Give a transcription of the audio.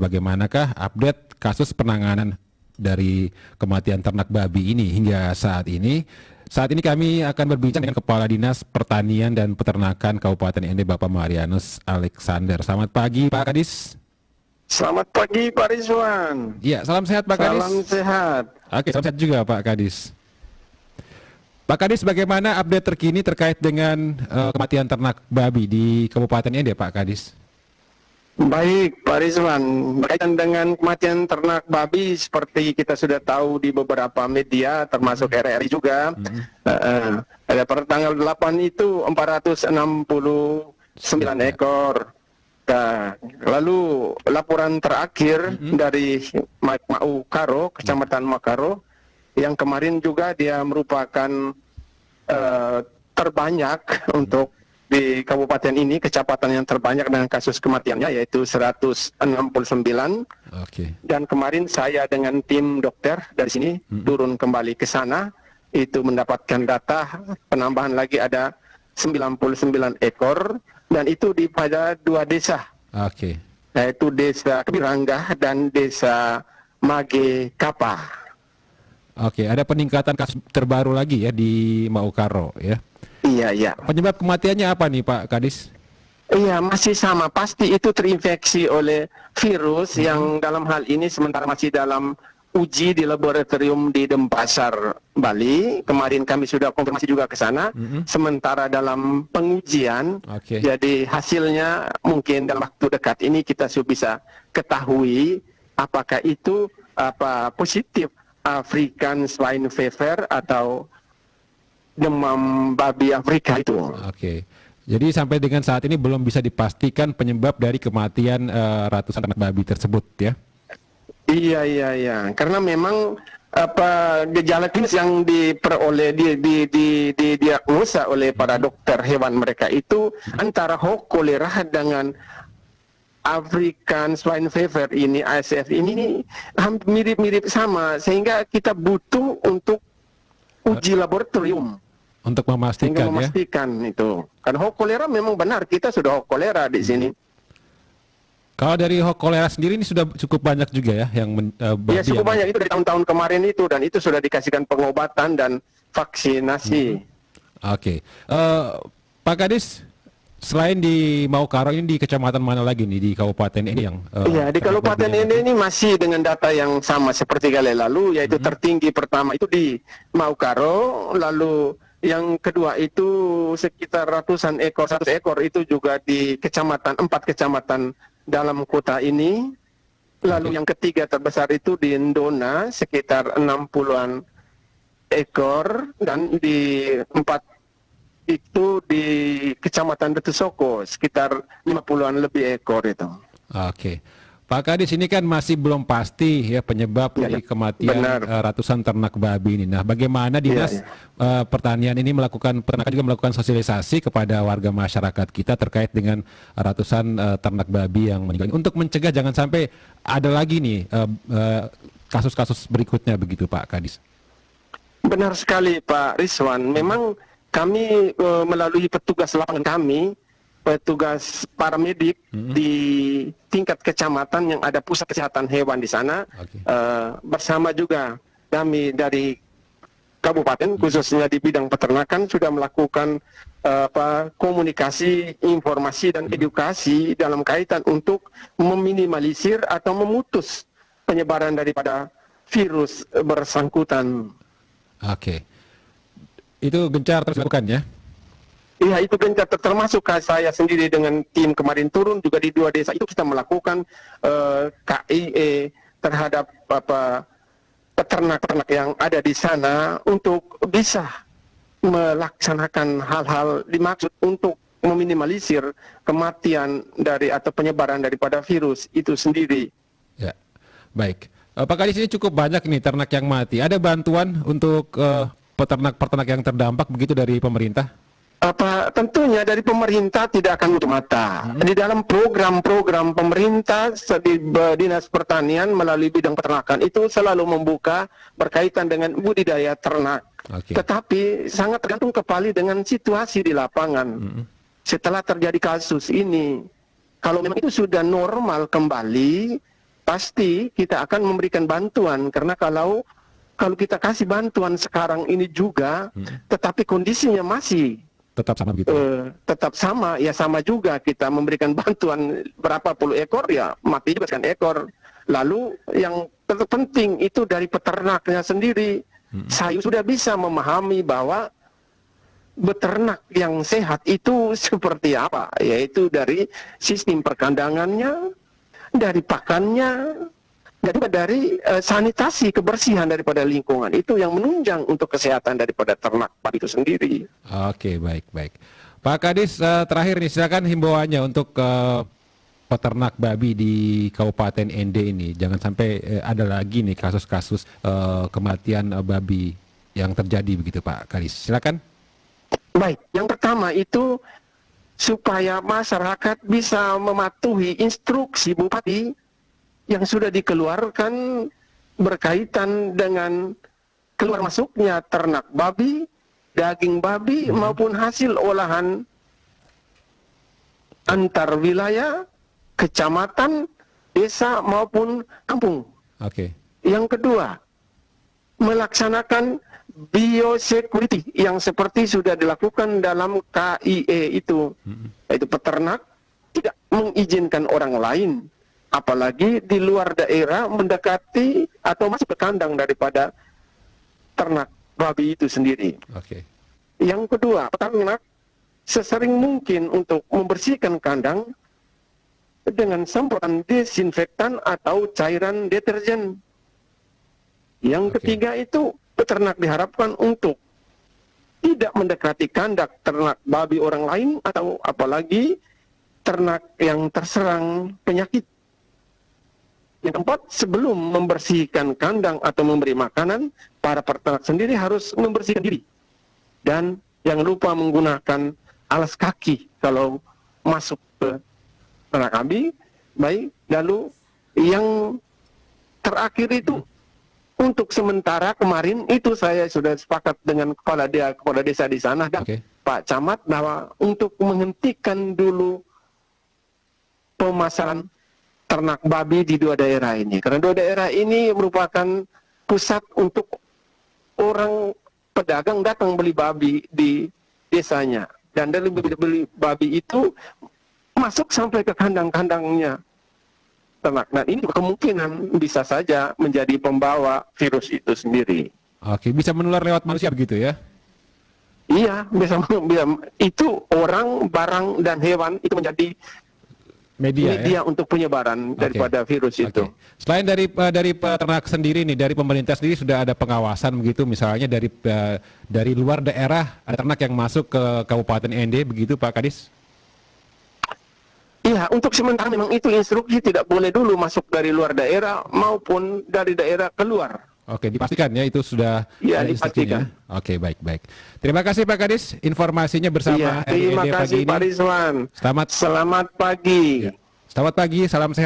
bagaimanakah update kasus penanganan dari kematian ternak babi ini hingga saat ini? Saat ini kami akan berbincang dengan Kepala Dinas Pertanian dan Peternakan Kabupaten ND, Bapak Marianus Alexander. Selamat pagi, Pak Kadis. Selamat pagi, Pak Rizwan. Ya, salam sehat, Pak Kadis. Salam sehat. Oke, salam sehat juga, Pak Kadis. Pak Kadis, bagaimana update terkini terkait dengan kematian ternak babi di Kabupaten ND, Pak Kadis? Baik, Pak Rizwan. Berkaitan dengan kematian ternak babi, seperti kita sudah tahu di beberapa media, termasuk RRI juga, pada tanggal 8 itu 469 ekor. Nah, lalu laporan terakhir dari Mau Karo, Kecamatan Makaro, yang kemarin juga dia merupakan terbanyak untuk di kabupaten ini, kecamatan yang terbanyak dengan kasus kematiannya, yaitu 169. Oke. Dan kemarin saya dengan tim dokter dari sini turun kembali ke sana, itu mendapatkan data penambahan lagi ada 99 ekor, dan itu di pada 2 desa. Oke. Yaitu Desa Kebiranggah dan Desa Mage Kapa. Oke, ada peningkatan kasus terbaru lagi ya di Maukaro ya. Iya, iya. Penyebab kematiannya apa nih, Pak Kadis? Iya, masih sama. Pasti itu terinfeksi oleh virus yang dalam hal ini sementara masih dalam uji di laboratorium di Denpasar, Bali. Kemarin kami sudah konfirmasi juga ke sana. Sementara dalam pengujian, jadi hasilnya mungkin dalam waktu dekat ini kita sudah bisa ketahui apakah itu positif African Swine Fever atau demam babi Afrika itu. Oke. Jadi sampai dengan saat ini belum bisa dipastikan penyebab dari kematian ratusan ternak babi tersebut ya. Iya. Karena memang gejala klinis yang diperoleh didiagnosa oleh para dokter hewan mereka itu antara kolera dengan African Swine Fever ini, ASF ini hampir mirip-mirip sama, sehingga kita butuh untuk uji laboratorium untuk memastikan itu. Karena kolera memang benar, kita sudah kolera di sini. Kalau dari kolera sendiri ini sudah cukup banyak juga ya yang ya cukup banyak, itu dari tahun-tahun kemarin itu, dan itu sudah dikasihkan pengobatan dan vaksinasi. Oke. Pak Kadis, selain di Maukaro ini di kecamatan mana lagi nih di kabupaten ini yang iya, di kabupaten ini masih dengan data yang sama seperti kali lalu, yaitu tertinggi pertama itu di Maukaro, lalu yang kedua itu sekitar ratusan ekor, 100 ekor itu juga di 4 kecamatan dalam kota ini. Lalu yang ketiga terbesar itu di Ndona sekitar 60-an ekor, dan di 4 itu di Kecamatan Betusoko sekitar 50-an lebih ekor itu. Oke. Pak Kadis, ini kan masih belum pasti ya penyebab dari kematian ratusan ternak babi ini. Nah, bagaimana Dinas Pertanian ini juga melakukan sosialisasi kepada warga masyarakat kita terkait dengan ratusan ternak babi yang meninggal untuk mencegah jangan sampai ada lagi nih kasus-kasus berikutnya begitu, Pak Kadis? Benar sekali, Pak Rizwan. Memang kami melalui petugas lapangan kami, petugas paramedik di tingkat kecamatan yang ada pusat kesehatan hewan di sana, bersama juga kami dari kabupaten khususnya di bidang peternakan sudah melakukan komunikasi, informasi dan edukasi dalam kaitan untuk meminimalisir atau memutus penyebaran daripada virus bersangkutan. Oke. Itu gencar terus dilakukan ya? Iya, itu gencar, termasuk saya sendiri dengan tim kemarin turun juga di 2 desa itu kita melakukan KIE terhadap peternak-peternak yang ada di sana untuk bisa melaksanakan hal-hal dimaksud untuk meminimalisir kematian dari atau penyebaran daripada virus itu sendiri. Ya, baik. Pak Kadis, ini cukup banyak nih ternak yang mati. Ada bantuan untuk peternak-peternak yang terdampak begitu dari pemerintah? Tentunya dari pemerintah tidak akan menutup mata. Di dalam program-program pemerintah di Dinas Pertanian melalui bidang peternakan itu selalu membuka berkaitan dengan budidaya ternak. Tetapi sangat tergantung kembali dengan situasi di lapangan. Setelah terjadi kasus ini, kalau memang itu sudah normal kembali, pasti kita akan memberikan bantuan, karena kalau kita kasih bantuan sekarang ini juga, tetapi kondisinya masih tetap sama begitu. Tetap sama, ya sama juga kita memberikan bantuan berapa puluh ekor, ya mati juga sekian ekor. Lalu yang terpenting itu dari peternaknya sendiri. Saya sudah bisa memahami bahwa beternak yang sehat itu seperti apa, yaitu dari sistem perkandangannya, dari pakannya, dan juga dari sanitasi kebersihan daripada lingkungan. Itu yang menunjang untuk kesehatan daripada ternak babi itu sendiri. Oke, baik. Pak Kadis, terakhir nih silakan himbauannya untuk peternak babi di Kabupaten ND ini. Jangan sampai ada lagi nih kasus-kasus kematian babi yang terjadi begitu, Pak Kadis. Silakan. Baik, yang pertama itu supaya masyarakat bisa mematuhi instruksi Bupati yang sudah dikeluarkan berkaitan dengan keluar masuknya ternak babi, daging babi maupun hasil olahan antar wilayah, kecamatan, desa maupun kampung. Oke. Yang kedua, melaksanakan biosecurity yang seperti sudah dilakukan dalam KIE itu, yaitu peternak tidak mengizinkan orang lain, apalagi di luar daerah, mendekati atau masuk ke kandang daripada ternak babi itu sendiri. Oke. Yang kedua, peternak sesering mungkin untuk membersihkan kandang dengan semprotan desinfektan atau cairan deterjen. Yang ketiga itu peternak diharapkan untuk tidak mendekati kandang ternak babi orang lain atau apalagi ternak yang terserang penyakit. Yang keempat, sebelum membersihkan kandang atau memberi makanan, para peternak sendiri harus membersihkan diri. Dan jangan lupa menggunakan alas kaki kalau masuk ke ternak babi. Baik, lalu yang terakhir itu, untuk sementara kemarin itu saya sudah sepakat dengan kepala desa di sana dan Pak Camat bahwa untuk menghentikan dulu pemasaran ternak babi di dua daerah ini. Karena dua daerah ini merupakan pusat untuk orang pedagang datang beli babi di desanya. Dan dari beli babi itu masuk sampai ke kandang-kandangnya ternak. Dan ini kemungkinan bisa saja menjadi pembawa virus itu sendiri. Oke, bisa menular lewat manusia begitu ya? Iya, bisa. Itu orang, barang, dan hewan itu menjadi media untuk penyebaran daripada virus itu. Selain dari peternak sendiri nih, dari pemerintah sendiri sudah ada pengawasan begitu, misalnya dari luar daerah ada ternak yang masuk ke Kabupaten ND begitu, Pak Kadis? Iya, untuk sementara memang itu instruksi tidak boleh dulu masuk dari luar daerah maupun dari daerah keluar. Oke, dipastikan ya itu sudah dipastikan. Oke, baik. Terima kasih Pak Kadis informasinya bersama terima kasih pagi ini. Pak Rizwan. Selamat pagi. Selamat pagi, salam sehat.